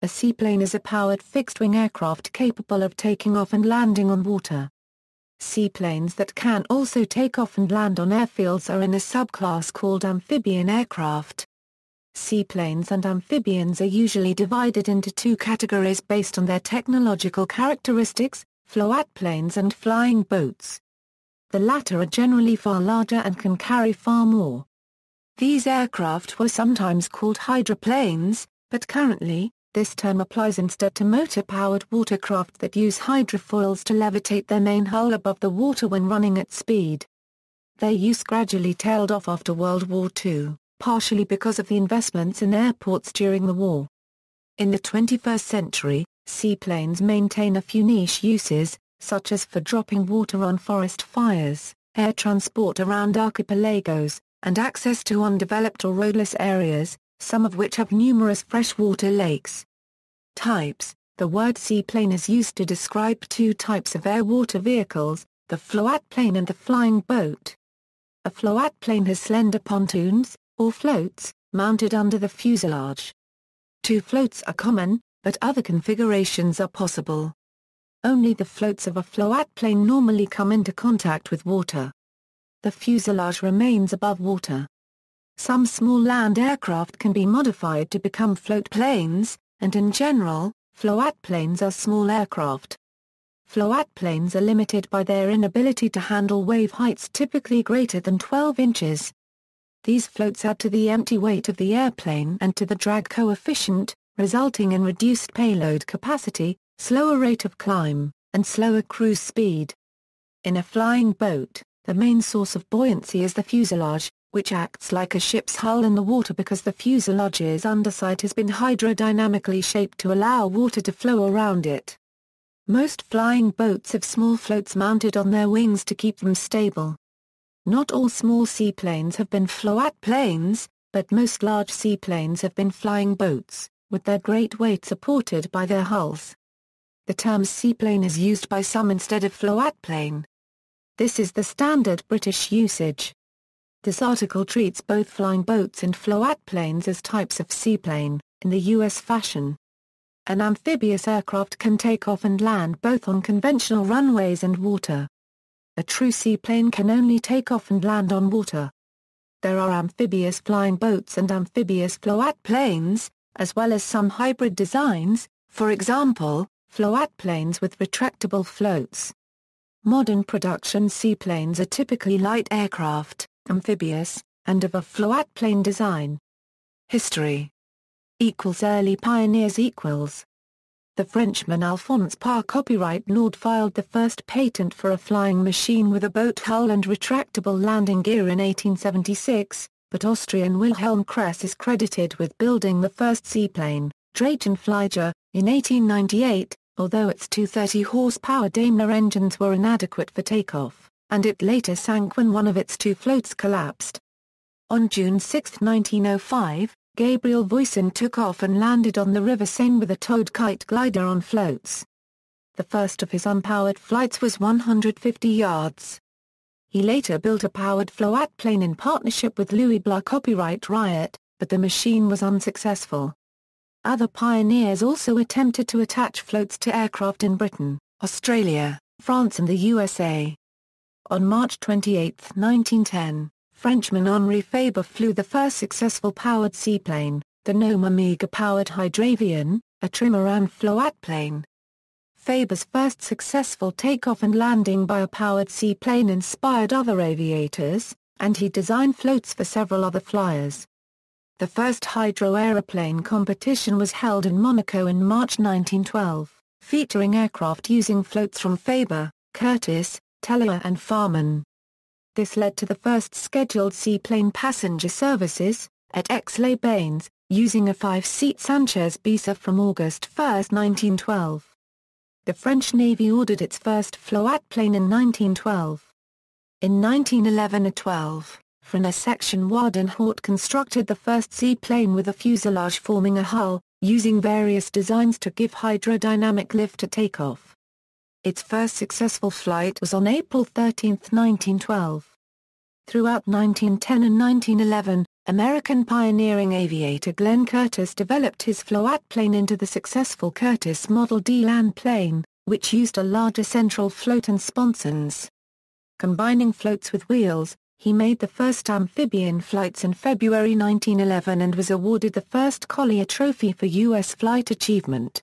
A seaplane is a powered fixed-wing aircraft capable of taking off and landing on water. Seaplanes that can also take off and land on airfields are in a subclass called amphibian aircraft. Seaplanes and amphibians are usually divided into two categories based on their technological characteristics: floatplanes and flying boats. The latter are generally far larger and can carry far more. These aircraft were sometimes called hydroplanes, but currently, this term applies instead to motor-powered watercraft that use hydrofoils to levitate their main hull above the water when running at speed. Their use gradually tailed off after World War II, partially because of the investments in airports during the war. In the 21st century, seaplanes maintain a few niche uses, such as for dropping water on forest fires, air transport around archipelagos, and access to undeveloped or roadless areas, some of which have numerous freshwater lakes. Types: the word seaplane is used to describe two types of air-water vehicles, the floatplane and the flying boat. A floatplane has slender pontoons, or floats, mounted under the fuselage. Two floats are common, but other configurations are possible. Only the floats of a floatplane normally come into contact with water. The fuselage remains above water. Some small land aircraft can be modified to become floatplanes, and in general, floatplanes are small aircraft. Floatplanes are limited by their inability to handle wave heights typically greater than 12 inches. These floats add to the empty weight of the airplane and to the drag coefficient, resulting in reduced payload capacity, slower rate of climb, and slower cruise speed. In a flying boat, the main source of buoyancy is the fuselage, which acts like a ship's hull in the water because the fuselage's underside has been hydrodynamically shaped to allow water to flow around it. Most flying boats have small floats mounted on their wings to keep them stable. Not all small seaplanes have been floatplanes, but most large seaplanes have been flying boats, with their great weight supported by their hulls. The term seaplane is used by some instead of floatplane. This is the standard British usage. This article treats both flying boats and floatplanes as types of seaplane, in the U.S. fashion. An amphibious aircraft can take off and land both on conventional runways and water. A true seaplane can only take off and land on water. There are amphibious flying boats and amphibious floatplanes, as well as some hybrid designs, for example, floatplanes with retractable floats. Modern production seaplanes are typically light aircraft, amphibious, and of a floatplane design. History = Early pioneers == The Frenchman Alphonse Parr copyright Nord filed the first patent for a flying machine with a boat hull and retractable landing gear in 1876, but Austrian Wilhelm Kress is credited with building the first seaplane, Drachenflieger, in 1898, although its 230-horsepower Daimler engines were inadequate for takeoff, and it later sank when one of its two floats collapsed. On June 6, 1905, Gabriel Voisin took off and landed on the River Seine with a towed kite glider on floats. The first of his unpowered flights was 150 yards. He later built a powered floatplane in partnership with Louis Blas copyright Riot, but the machine was unsuccessful. Other pioneers also attempted to attach floats to aircraft in Britain, Australia, France and the USA. On March 28, 1910, Frenchman Henri Fabre flew the first successful powered seaplane, the Gnome Amiga-powered Hydravion, a trimaran floatplane. Fabre's first successful takeoff and landing by a powered seaplane inspired other aviators, and he designed floats for several other flyers. The first hydro-aeroplane competition was held in Monaco in March 1912, featuring aircraft using floats from Fabre, Curtiss, Teller and Farman. This led to the first scheduled seaplane passenger services, at Aix-les-Bains, using a 5-seat Sanchez Bisa from August 1, 1912. The French Navy ordered its first floatplane in 1912. In 1911 a 12, Frena section Wardenhort constructed the first seaplane with a fuselage forming a hull, using various designs to give hydrodynamic lift to takeoff. Its first successful flight was on April 13, 1912. Throughout 1910 and 1911, American pioneering aviator Glenn Curtiss developed his floatplane into the successful Curtiss Model D land plane, which used a larger central float and sponsons. Combining floats with wheels, he made the first amphibian flights in February 1911 and was awarded the first Collier Trophy for U.S. flight achievement.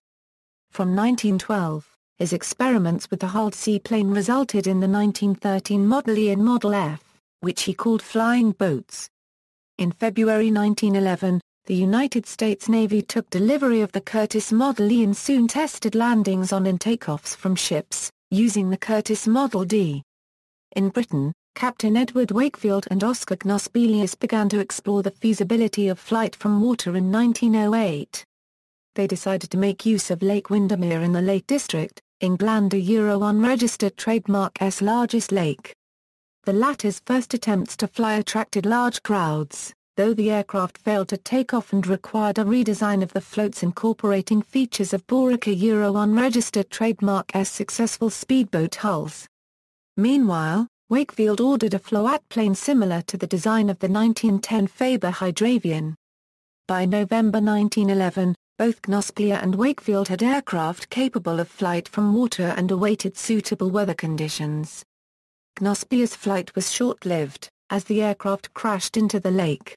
From 1912, his experiments with the hulled seaplane resulted in the 1913 Model E and Model F, which he called flying boats. In February 1911, the United States Navy took delivery of the Curtiss Model E and soon tested landings on and takeoffs from ships, using the Curtiss Model D. In Britain, Captain Edward Wakefield and Oscar Knospelius began to explore the feasibility of flight from water in 1908. They decided to make use of Lake Windermere in the Lake District, England, a Euro unregistered trademark S largest lake. The latter's first attempts to fly attracted large crowds, though the aircraft failed to take off and required a redesign of the floats incorporating features of Borica Euro unregistered trademark S successful speedboat hulls. Meanwhile, Wakefield ordered a floatplane similar to the design of the 1910 Faber Hydravion. By November 1911, both Knospelius and Wakefield had aircraft capable of flight from water and awaited suitable weather conditions. Knospelius' flight was short-lived, as the aircraft crashed into the lake.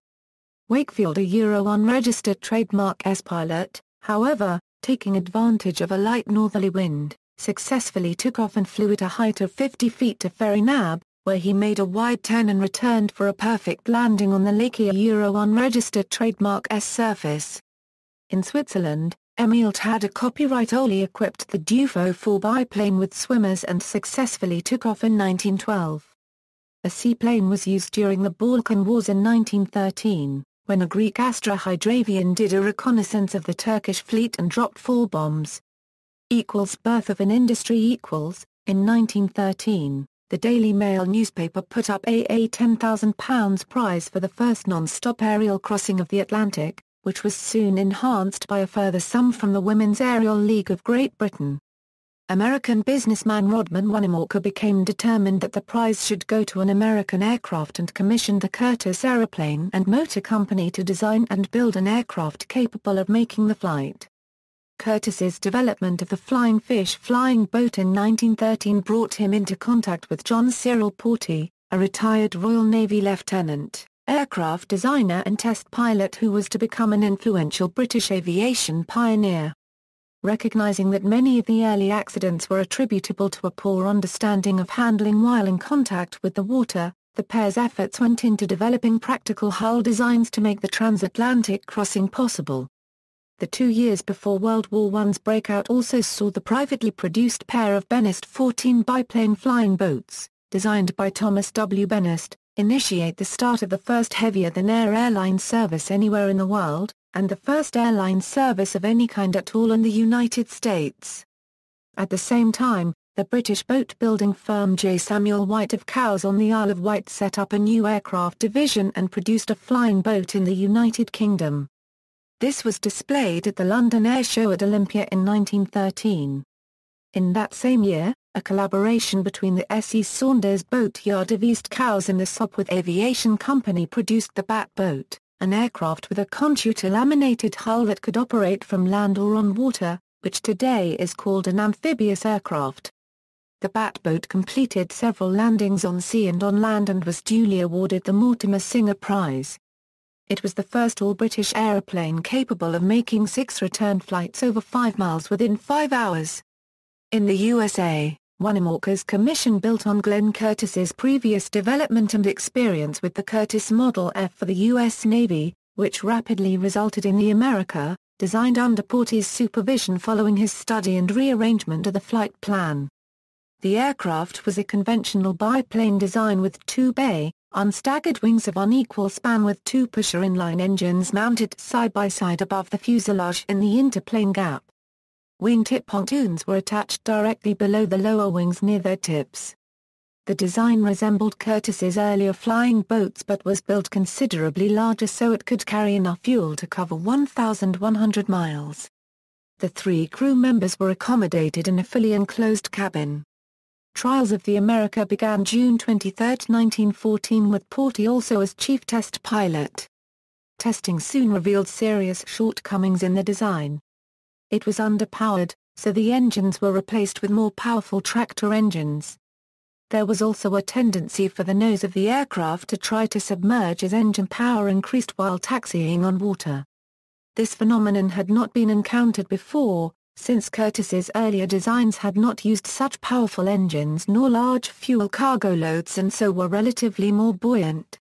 Wakefield, a Euro unregistered trademark S pilot, however, taking advantage of a light northerly wind, successfully took off and flew at a height of 50 feet to Ferry Nab, where he made a wide turn and returned for a perfect landing on the Lake Euro unregistered trademark S surface. In Switzerland, Emilt had a copyright-only equipped the Dufo 4 biplane with swimmers and successfully took off in 1912. A seaplane was used during the Balkan Wars in 1913, when a Greek Astra Hydravion did a reconnaissance of the Turkish fleet and dropped 4 bombs. Birth of an industry. In 1913, the Daily Mail newspaper put up a £10,000 prize for the first non-stop aerial crossing of the Atlantic, which was soon enhanced by a further sum from the Women's Aerial League of Great Britain. American businessman Rodman Winnemucca became determined that the prize should go to an American aircraft and commissioned the Curtiss Aeroplane and Motor Company to design and build an aircraft capable of making the flight. Curtiss's development of the Flying Fish flying boat in 1913 brought him into contact with John Cyril Porty, a retired Royal Navy lieutenant, aircraft designer and test pilot who was to become an influential British aviation pioneer. Recognizing that many of the early accidents were attributable to a poor understanding of handling while in contact with the water, the pair's efforts went into developing practical hull designs to make the transatlantic crossing possible. The 2 years before World War I's breakout also saw the privately produced pair of Benest 14 biplane flying boats, designed by Thomas W. Benest, initiate the start of the first heavier-than-air airline service anywhere in the world, and the first airline service of any kind at all in the United States. At the same time, the British boat-building firm J. Samuel White of Cowes on the Isle of Wight set up a new aircraft division and produced a flying boat in the United Kingdom. This was displayed at the London Air Show at Olympia in 1913. In that same year, a collaboration between the S.E. Saunders Boatyard of East Cowes and the Sopwith Aviation Company produced the Bat Boat, an aircraft with a contour laminated hull that could operate from land or on water, which today is called an amphibious aircraft. The Bat Boat completed several landings on sea and on land and was duly awarded the Mortimer Singer Prize. It was the first all-British aeroplane capable of making 6 return flights over 5 miles within 5 hours. In the USA, Winnemucca's commission built on Glenn Curtiss's previous development and experience with the Curtiss Model F for the U.S. Navy, which rapidly resulted in the America, designed under Porty's supervision following his study and rearrangement of the flight plan. The aircraft was a conventional biplane design with 2 bay, unstaggered wings of unequal span with 2 pusher inline engines mounted side by side above the fuselage in the interplane gap. Wingtip pontoons were attached directly below the lower wings near their tips. The design resembled Curtiss's earlier flying boats but was built considerably larger so it could carry enough fuel to cover 1,100 miles. The 3 crew members were accommodated in a fully enclosed cabin. Trials of the America began June 23, 1914 with Porty also as chief test pilot. testing soon revealed serious shortcomings in the design. It was underpowered, so the engines were replaced with more powerful tractor engines. There was also a tendency for the nose of the aircraft to try to submerge as engine power increased while taxiing on water. This phenomenon had not been encountered before, since Curtiss's earlier designs had not used such powerful engines nor large fuel cargo loads and so were relatively more buoyant.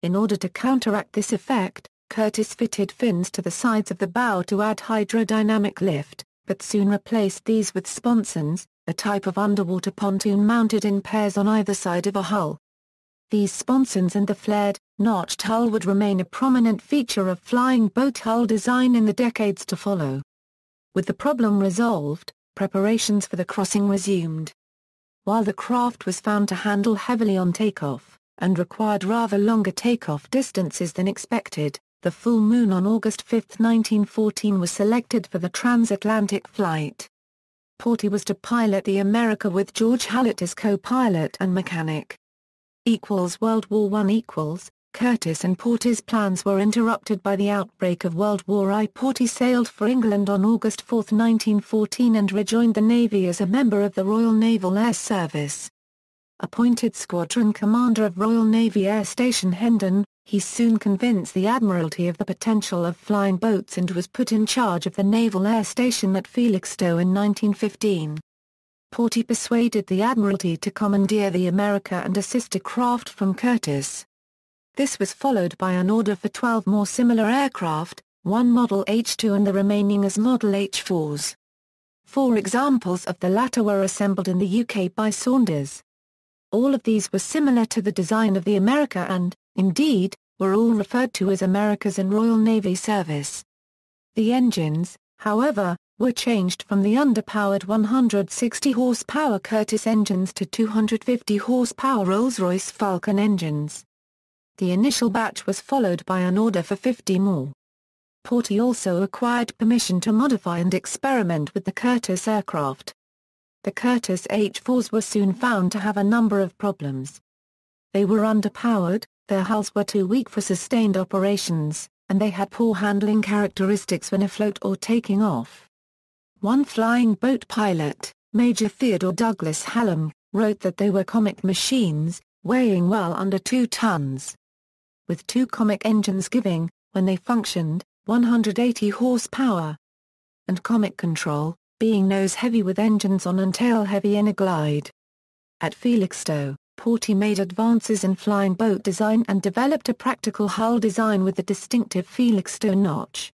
In order to counteract this effect, Curtiss fitted fins to the sides of the bow to add hydrodynamic lift, but soon replaced these with sponsons, a type of underwater pontoon mounted in pairs on either side of a hull. These sponsons and the flared, notched hull would remain a prominent feature of flying boat hull design in the decades to follow. With the problem resolved, preparations for the crossing resumed. While the craft was found to handle heavily on takeoff, and required rather longer takeoff distances than expected, the full moon on August 5, 1914 was selected for the transatlantic flight. Porty was to pilot the America with George Hallett as co-pilot and mechanic. World War I. Curtiss and Porty's plans were interrupted by the outbreak of World War I. Porty sailed for England on August 4, 1914 and rejoined the Navy as a member of the Royal Naval Air Service. Appointed squadron commander of Royal Navy Air Station Hendon, he soon convinced the Admiralty of the potential of flying boats and was put in charge of the Naval Air Station at Felixstowe in 1915. Porty persuaded the Admiralty to commandeer the America and assist a craft from Curtiss. This was followed by an order for 12 more similar aircraft, one Model H2 and the remaining as Model H4s. 4 examples of the latter were assembled in the UK by Saunders. All of these were similar to the design of the America and, indeed, were all referred to as Americas in Royal Navy service. The engines, however, were changed from the underpowered 160 horsepower Curtiss engines to 250 horsepower Rolls-Royce Falcon engines. The initial batch was followed by an order for 50 more. Porty also acquired permission to modify and experiment with the Curtiss aircraft. The Curtiss H4s were soon found to have a number of problems. They were underpowered, their hulls were too weak for sustained operations, and they had poor handling characteristics when afloat or taking off. One flying boat pilot, Major Theodore Douglas Hallam, wrote that they were comic machines, weighing well under 2 tons. With 2 comic engines giving, when they functioned, 180 horsepower. And comic control, being nose-heavy with engines on and tail-heavy in a glide. At Felixstowe, Porty made advances in flying boat design and developed a practical hull design with the distinctive Felixstowe notch.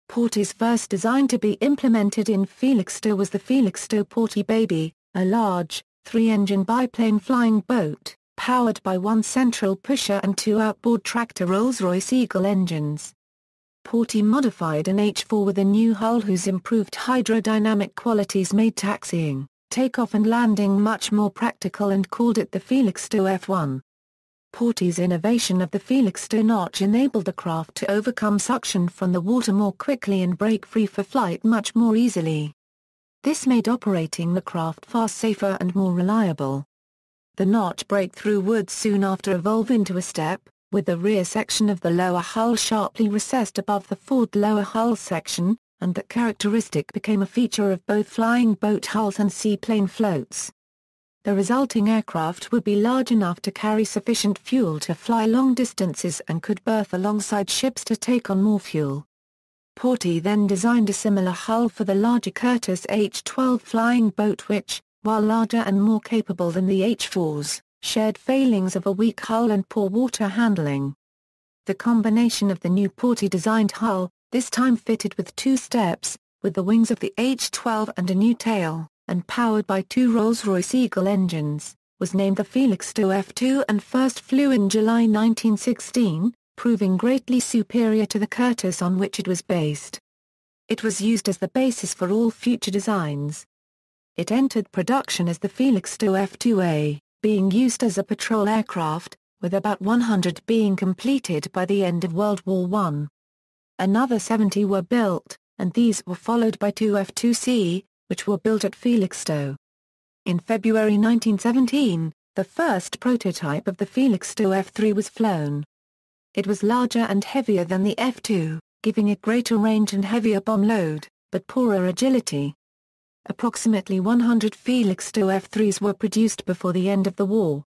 Porty's first design to be implemented in Felixstowe was the Felixstowe Porty Baby, a large, 3-engine biplane flying boat, powered by 1 central pusher and 2 outboard tractor Rolls-Royce Eagle engines. Porty modified an H4 with a new hull whose improved hydrodynamic qualities made taxiing, takeoff and landing much more practical and called it the Felixstowe F1. Porty's innovation of the Felixstowe notch enabled the craft to overcome suction from the water more quickly and break free for flight much more easily. This made operating the craft far safer and more reliable. The notch breakthrough would soon after evolve into a step, with the rear section of the lower hull sharply recessed above the forward lower hull section, and that characteristic became a feature of both flying boat hulls and seaplane floats. The resulting aircraft would be large enough to carry sufficient fuel to fly long distances and could berth alongside ships to take on more fuel. Porty then designed a similar hull for the larger Curtiss H-12 flying boat which, while larger and more capable than the H-4s, shared failings of a weak hull and poor water handling. The combination of the new Porty-designed hull, this time fitted with 2 steps, with the wings of the H-12 and a new tail, and powered by 2 Rolls-Royce Eagle engines, was named the Felixstowe F2 and first flew in July 1916, proving greatly superior to the Curtiss on which it was based. It was used as the basis for all future designs. It entered production as the Felixstowe F2A, being used as a patrol aircraft, with about 100 being completed by the end of World War I. Another 70 were built, and these were followed by 2 F2C, which were built at Felixstowe. In February 1917, the first prototype of the Felixstowe F3 was flown. It was larger and heavier than the F2, giving it greater range and heavier bomb load, but poorer agility. Approximately 100 Felixstowe F3s were produced before the end of the war.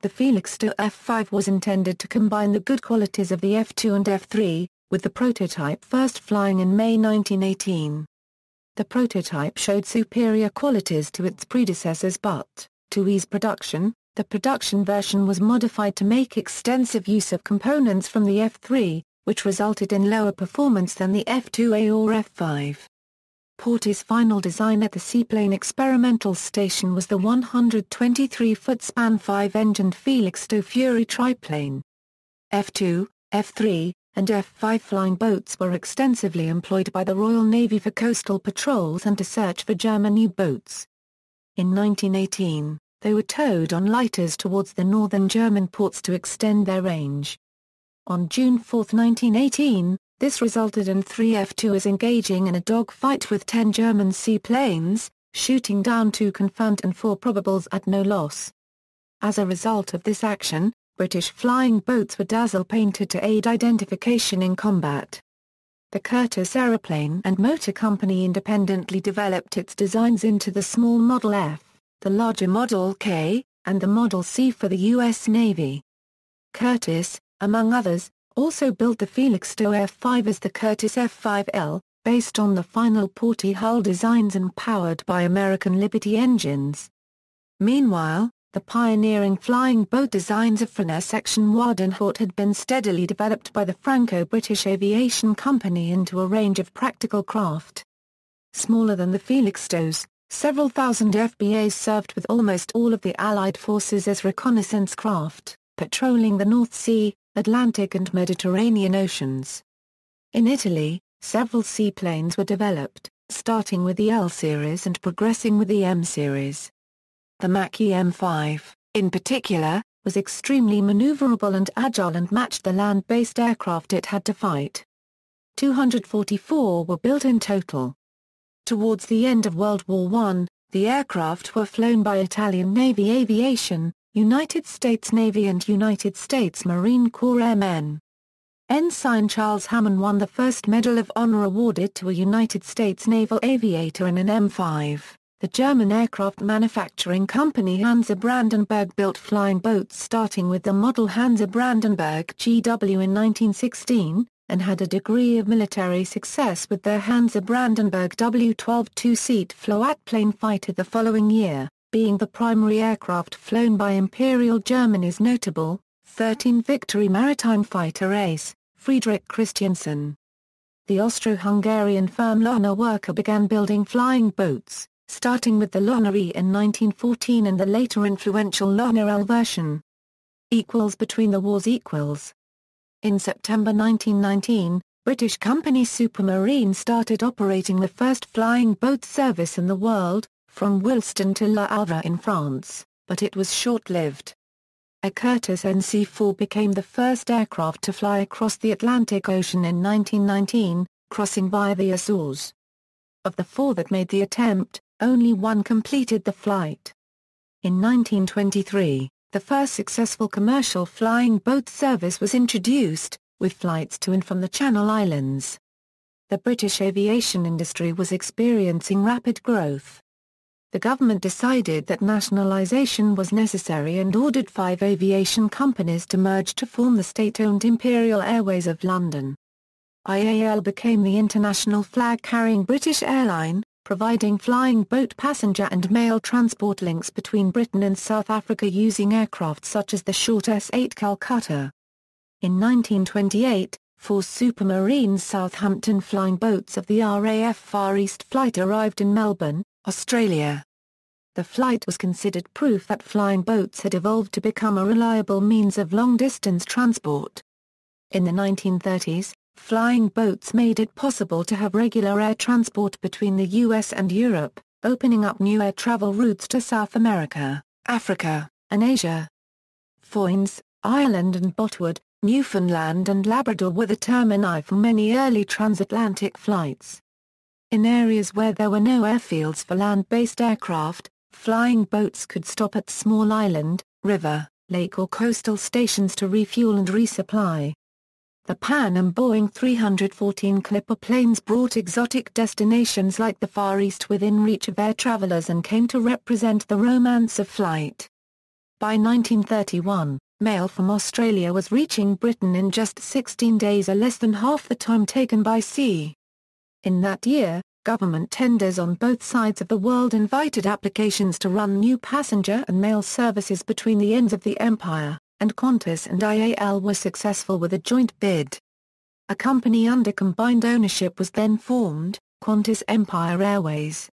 The Felixstowe F5 was intended to combine the good qualities of the F2 and F3, with the prototype first flying in May 1918. The prototype showed superior qualities to its predecessors but, to ease production, the production version was modified to make extensive use of components from the F3, which resulted in lower performance than the F2A or F5. Porter's final design at the Seaplane experimental station was the 123-foot span 5-engined Felixstowe Fury triplane. F2, F3, and F5 flying boats were extensively employed by the Royal Navy for coastal patrols and to search for German U-boats. In 1918, they were towed on lighters towards the northern German ports to extend their range. On June 4, 1918, this resulted in 3 F2s engaging in a dogfight with 10 German seaplanes, shooting down 2 confirmed and 4 probables at no loss. As a result of this action, British flying boats were dazzle-painted to aid identification in combat. The Curtiss Aeroplane and Motor Company independently developed its designs into the small Model F, the larger Model K, and the Model C for the U.S. Navy. Curtiss, among others, also built the Felixstowe F5 as the Curtiss F5L, based on the final Porty hull designs and powered by American Liberty engines. Meanwhile, the pioneering flying boat designs of French Section Wadenhort had been steadily developed by the Franco-British Aviation Company into a range of practical craft. Smaller than the Felixstows, several thousand FBAs served with almost all of the Allied forces as reconnaissance craft, patrolling the North Sea, Atlantic and Mediterranean Oceans. In Italy, several seaplanes were developed, starting with the L series and progressing with the M series. The Maquis M5, in particular, was extremely maneuverable and agile and matched the land-based aircraft it had to fight. 244 were built in total. Towards the end of World War I, the aircraft were flown by Italian Navy Aviation, United States Navy and United States Marine Corps airmen. Ensign Charles Hammond won the first Medal of Honor awarded to a United States naval aviator in an M5. The German aircraft manufacturing company Hansa Brandenburg built flying boats starting with the model Hansa Brandenburg GW in 1916, and had a degree of military success with their Hansa Brandenburg W-12 two-seat floatplane fighter the following year, being the primary aircraft flown by Imperial Germany's notable, 13th Victory maritime fighter ace, Friedrich Christiansen. The Austro-Hungarian firm Lohner Worker began building flying boats, starting with the Lohner E in 1914 and the later influential Lohner L version. Between the wars. In September 1919, British company Supermarine started operating the first flying boat service in the world, from Wilston to Le Havre in France, but it was short-lived. A Curtiss NC-4 became the first aircraft to fly across the Atlantic Ocean in 1919, crossing via the Azores. Of the 4 that made the attempt, only 1 completed the flight. In 1923, the first successful commercial flying boat service was introduced, with flights to and from the Channel Islands. The British aviation industry was experiencing rapid growth. The government decided that nationalisation was necessary and ordered 5 aviation companies to merge to form the state-owned Imperial Airways of London. IAL became the international flag-carrying British airline, providing flying boat passenger and mail transport links between Britain and South Africa using aircraft such as the short S-8 Calcutta. In 1928, 4 Supermarine Southampton flying boats of the RAF Far East Flight arrived in Melbourne, Australia. The flight was considered proof that flying boats had evolved to become a reliable means of long-distance transport. In the 1930s, flying boats made it possible to have regular air transport between the US and Europe, opening up new air travel routes to South America, Africa, and Asia. Foynes, Ireland and Botwood, Newfoundland and Labrador were the termini for many early transatlantic flights. In areas where there were no airfields for land-based aircraft, flying boats could stop at small island, river, lake or coastal stations to refuel and resupply. The Pan Am Boeing 314 Clipper planes brought exotic destinations like the Far East within reach of air travelers and came to represent the romance of flight. By 1931, mail from Australia was reaching Britain in just 16 days, or less than half the time taken by sea. In that year, government tenders on both sides of the world invited applications to run new passenger and mail services between the ends of the empire, and Qantas and IAL were successful with a joint bid. A company under combined ownership was then formed, Qantas Empire Airways.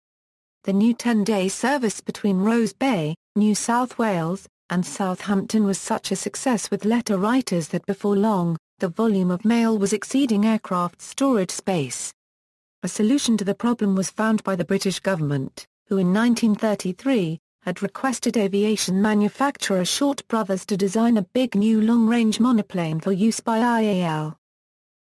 The new 10-day service between Rose Bay, New South Wales, and Southampton was such a success with letter writers that before long, the volume of mail was exceeding aircraft storage space. A solution to the problem was found by the British government, who in 1933, had requested aviation manufacturer Short Brothers to design a big new long-range monoplane for use by IAL.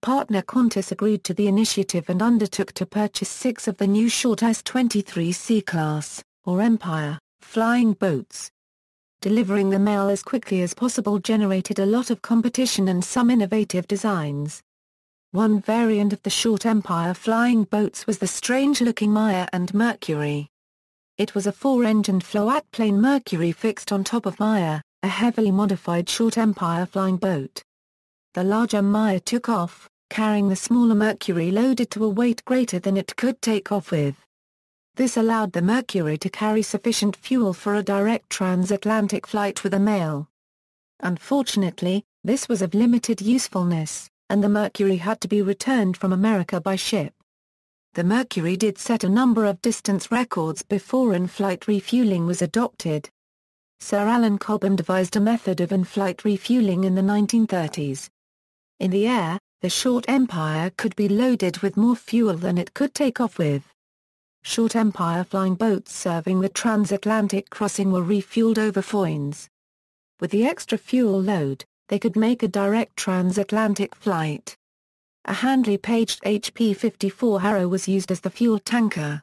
Partner Qantas agreed to the initiative and undertook to purchase 6 of the new Short S-23 C-class, or Empire, flying boats. Delivering the mail as quickly as possible generated a lot of competition and some innovative designs. One variant of the Short Empire flying boats was the strange-looking Meyer and Mercury. It was a 4-engined floatplane Mercury fixed on top of Meyer, a heavily modified Short Empire flying boat. The larger Meyer took off, carrying the smaller Mercury loaded to a weight greater than it could take off with. This allowed the Mercury to carry sufficient fuel for a direct transatlantic flight with a mail. Unfortunately, this was of limited usefulness, and the Mercury had to be returned from America by ship. The Mercury did set a number of distance records before in-flight refueling was adopted. Sir Alan Cobham devised a method of in-flight refueling in the 1930s. In the air, the Short Empire could be loaded with more fuel than it could take off with. Short Empire flying boats serving the transatlantic crossing were refueled over Foynes. With the extra fuel load, they could make a direct transatlantic flight. A Handley-paged HP-54 Harrow was used as the fuel tanker.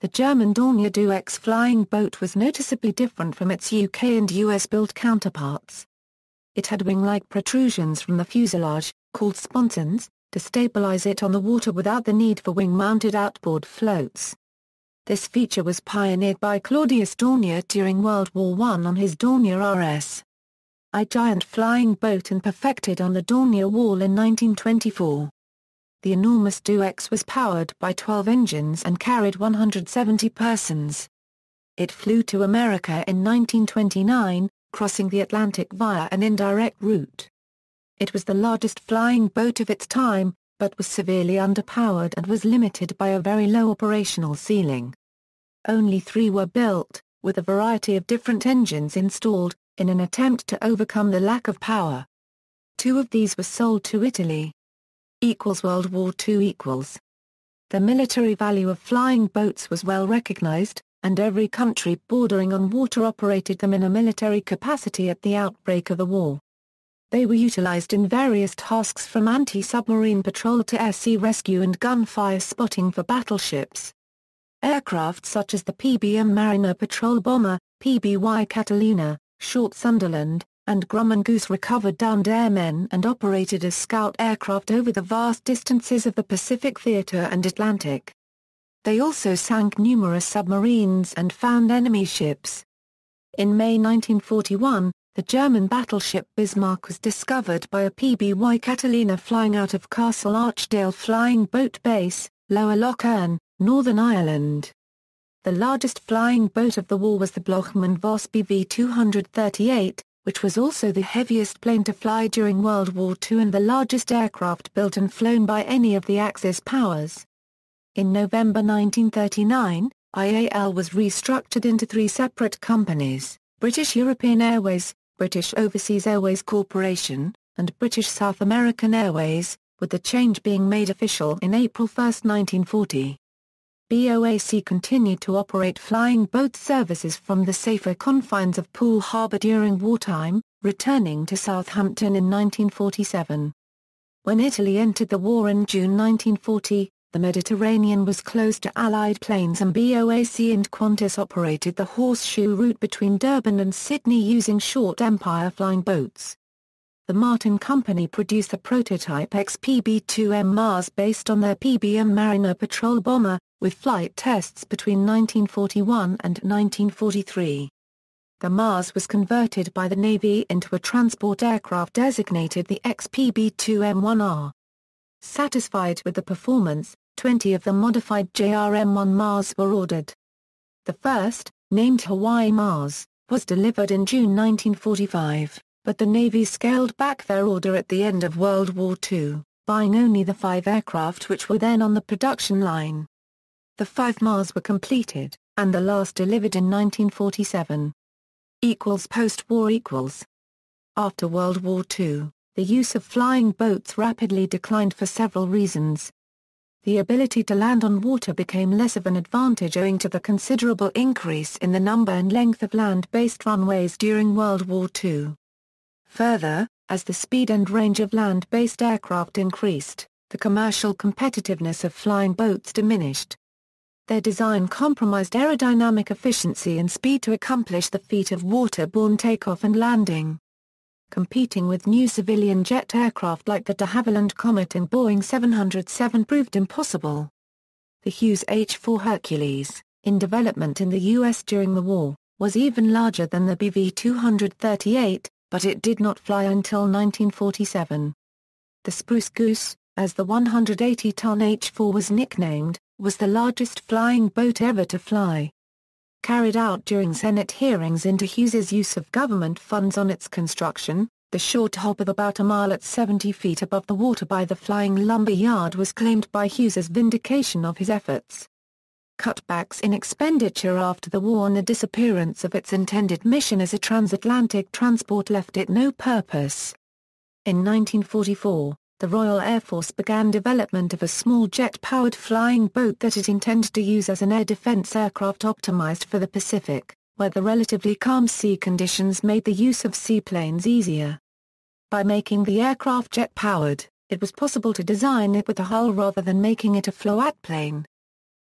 The German Dornier 2X flying boat was noticeably different from its UK and US-built counterparts. It had wing-like protrusions from the fuselage, called sponsons, to stabilize it on the water without the need for wing-mounted outboard floats. This feature was pioneered by Claudius Dornier during World War I on his Dornier RS. I giant flying boat and perfected on the Dornier Wall in 1924. The enormous 2X was powered by 12 engines and carried 170 persons. It flew to America in 1929, crossing the Atlantic via an indirect route. It was the largest flying boat of its time, but was severely underpowered and was limited by a very low operational ceiling. Only 3 were built, with a variety of different engines installed, in an attempt to overcome the lack of power. 2 of these were sold to Italy. World War II. The military value of flying boats was well recognized, and every country bordering on water operated them in a military capacity at the outbreak of the war. They were utilized in various tasks from anti-submarine patrol to air-sea rescue and gunfire spotting for battleships. Aircraft such as the PBM Mariner patrol bomber, PBY Catalina, Short Sunderland, and Grumman Goose recovered downed airmen and operated as scout aircraft over the vast distances of the Pacific Theater and Atlantic. They also sank numerous submarines and found enemy ships. In May 1941, the German battleship Bismarck was discovered by a PBY Catalina flying out of Castle Archdale Flying Boat Base, Lower Loch Earn, Northern Ireland. The largest flying boat of the war was the Blochmann Voss BV 238, which was also the heaviest plane to fly during World War II and the largest aircraft built and flown by any of the Axis powers. In November 1939, IAL was restructured into 3 separate companies, British European Airways, British Overseas Airways Corporation, and British South American Airways, with the change being made official in April 1, 1940. BOAC continued to operate flying boat services from the safer confines of Poole Harbour during wartime, returning to Southampton in 1947. When Italy entered the war in June 1940, the Mediterranean was closed to Allied planes and BOAC and Qantas operated the horseshoe route between Durban and Sydney using Short Empire flying boats. the Martin Company produced the prototype XPB-2M Mars based on their PBM Mariner patrol bomber, with flight tests between 1941 and 1943. The Mars was converted by the Navy into a transport aircraft designated the XPB-2M-1R. Satisfied with the performance, 20 of the modified JRM-1 Mars were ordered. The first, named Hawaii Mars, was delivered in June 1945, but the Navy scaled back their order at the end of World War II, buying only the 5 aircraft which were then on the production line. The 5 Mars were completed, and the last delivered in 1947. Post-war. After World War II, the use of flying boats rapidly declined for several reasons. The ability to land on water became less of an advantage owing to the considerable increase in the number and length of land-based runways during World War II. Further, as the speed and range of land-based aircraft increased, the commercial competitiveness of flying boats diminished. Their design compromised aerodynamic efficiency and speed to accomplish the feat of waterborne takeoff and landing. Competing with new civilian jet aircraft like the de Havilland Comet and Boeing 707 proved impossible. The Hughes H4 Hercules, in development in the U.S. during the war, was even larger than the BV-238, but it did not fly until 1947. The Spruce Goose, as the 180-ton H4 was nicknamed, was the largest flying boat ever to fly. Carried out during Senate hearings into Hughes's use of government funds on its construction, the short hop of about a mile at 70 feet above the water by the Flying Lumber Yard was claimed by Hughes as vindication of his efforts. Cutbacks in expenditure after the war and the disappearance of its intended mission as a transatlantic transport left it no purpose. In 1944, the Royal Air Force began development of a small jet-powered flying boat that it intended to use as an air defense aircraft optimized for the Pacific, where the relatively calm sea conditions made the use of seaplanes easier. By making the aircraft jet-powered, it was possible to design it with a hull rather than making it a floatplane.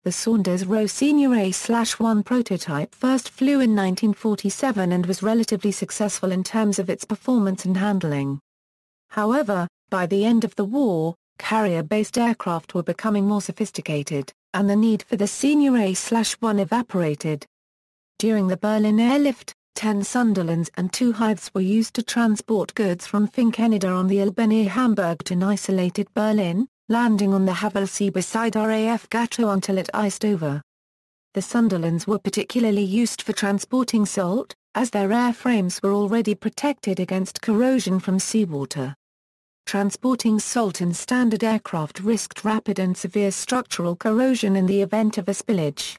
The Saunders Row Senior A/1 prototype first flew in 1947 and was relatively successful in terms of its performance and handling. However, by the end of the war, carrier-based aircraft were becoming more sophisticated, and the need for the Senior A/1 evaporated. During the Berlin airlift, 10 Sunderlands and 2 Hythes were used to transport goods from Finkenwerder on the Elbe near Hamburg to an isolated Berlin, landing on the Havel Sea beside RAF Gatow until it iced over. The Sunderlands were particularly used for transporting salt, as their airframes were already protected against corrosion from seawater. Transporting salt in standard aircraft risked rapid and severe structural corrosion in the event of a spillage.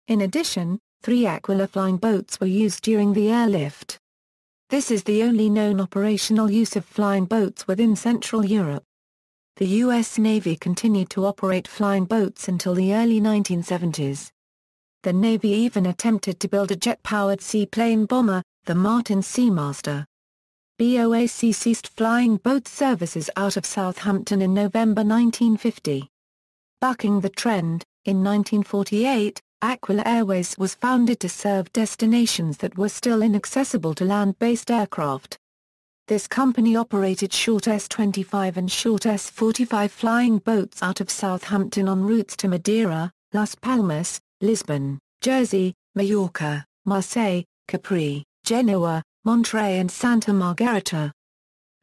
In addition, 3 Aquila flying boats were used during the airlift. This is the only known operational use of flying boats within Central Europe. The U.S. Navy continued to operate flying boats until the early 1970s. The Navy even attempted to build a jet-powered seaplane bomber, the Martin Seamaster. BOAC ceased flying boat services out of Southampton in November 1950. Bucking the trend, in 1948, Aquila Airways was founded to serve destinations that were still inaccessible to land-based aircraft. This company operated short S-25 and short S-45 flying boats out of Southampton on routes to Madeira, Las Palmas, Lisbon, Jersey, Mallorca, Marseille, Capri, Genoa, Monterey and Santa Margherita.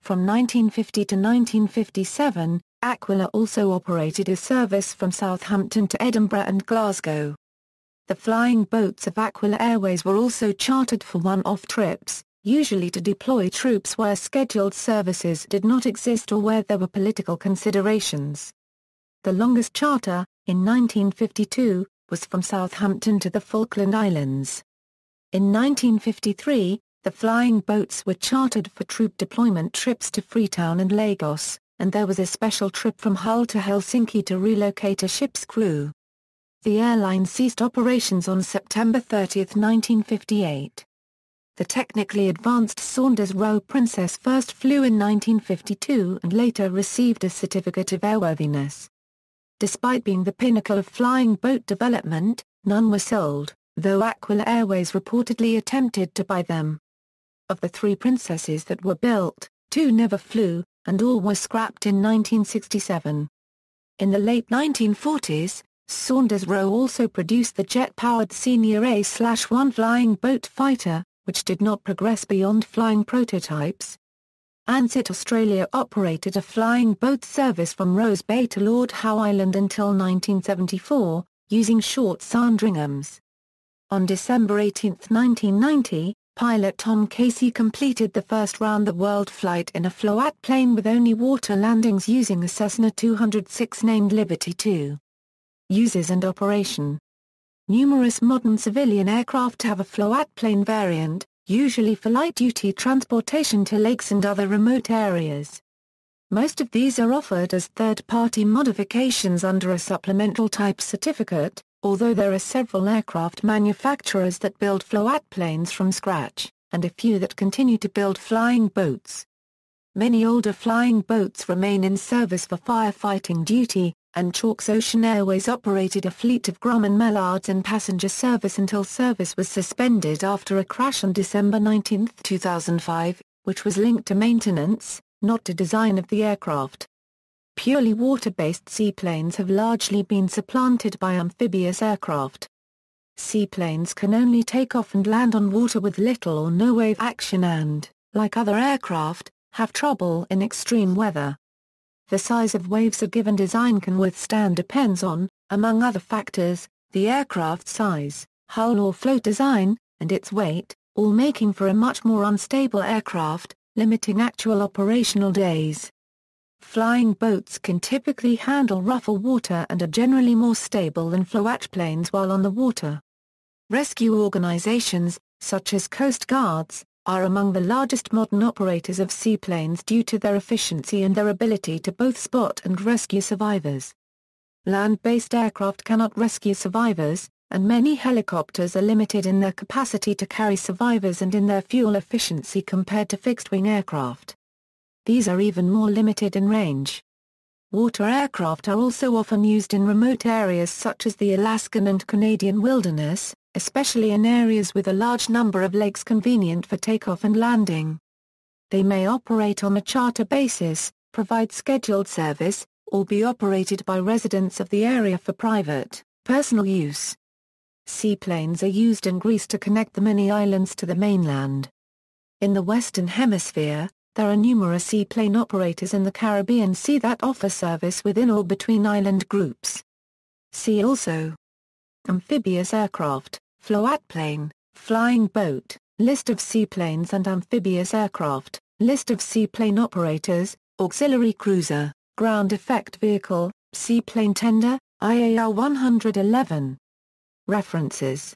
From 1950 to 1957, Aquila also operated a service from Southampton to Edinburgh and Glasgow. The flying boats of Aquila Airways were also chartered for one-off trips, usually to deploy troops where scheduled services did not exist or where there were political considerations. The longest charter, in 1952, was from Southampton to the Falkland Islands. In 1953, the flying boats were chartered for troop deployment trips to Freetown and Lagos, and there was a special trip from Hull to Helsinki to relocate a ship's crew. The airline ceased operations on September 30, 1958. The technically advanced Saunders Row Princess first flew in 1952 and later received a certificate of airworthiness. Despite being the pinnacle of flying boat development, none were sold, though Aquila Airways reportedly attempted to buy them. Of the 3 Princesses that were built, F2 never flew, and all were scrapped in 1967. In the late 1940s, Saunders Row also produced the jet-powered Senior A/1 flying boat fighter, which did not progress beyond flying prototypes. Ansett Australia operated a flying boat service from Rose Bay to Lord Howe Island until 1974, using short Sandringhams. On December 18, 1990, pilot Tom Casey completed the first round-the-world flight in a floatplane with only water landings using a Cessna 206 named Liberty II. Uses and operation. Numerous modern civilian aircraft have a floatplane variant, usually for light-duty transportation to lakes and other remote areas. Most of these are offered as third-party modifications under a supplemental type certificate, although there are several aircraft manufacturers that build floatplanes from scratch, and a few that continue to build flying boats. Many older flying boats remain in service for firefighting duty, and Chalk's Ocean Airways operated a fleet of Grumman Mallards in passenger service until service was suspended after a crash on December 19, 2005, which was linked to maintenance, not to design of the aircraft. Purely water-based seaplanes have largely been supplanted by amphibious aircraft. Seaplanes can only take off and land on water with little or no wave action and, like other aircraft, have trouble in extreme weather. The size of waves a given design can withstand depends on, among other factors, the aircraft's size, hull or float design, and its weight, all making for a much more unstable aircraft, limiting actual operational days. Flying boats can typically handle rougher water and are generally more stable than floatplanes while on the water. Rescue organizations, such as Coast Guards, are among the largest modern operators of seaplanes due to their efficiency and their ability to both spot and rescue survivors. Land-based aircraft cannot rescue survivors, and many helicopters are limited in their capacity to carry survivors and in their fuel efficiency compared to fixed-wing aircraft. These are even more limited in range. Water aircraft are also often used in remote areas such as the Alaskan and Canadian wilderness, especially in areas with a large number of lakes convenient for takeoff and landing. They may operate on a charter basis, provide scheduled service, or be operated by residents of the area for private, personal use. Seaplanes are used in Greece to connect the many islands to the mainland. In the Western Hemisphere, there are numerous seaplane operators in the Caribbean Sea that offer service within or between island groups. See also: amphibious aircraft, floatplane, flying boat, list of seaplanes and amphibious aircraft, list of seaplane operators, auxiliary cruiser, ground effect vehicle, seaplane tender, IAR 111. References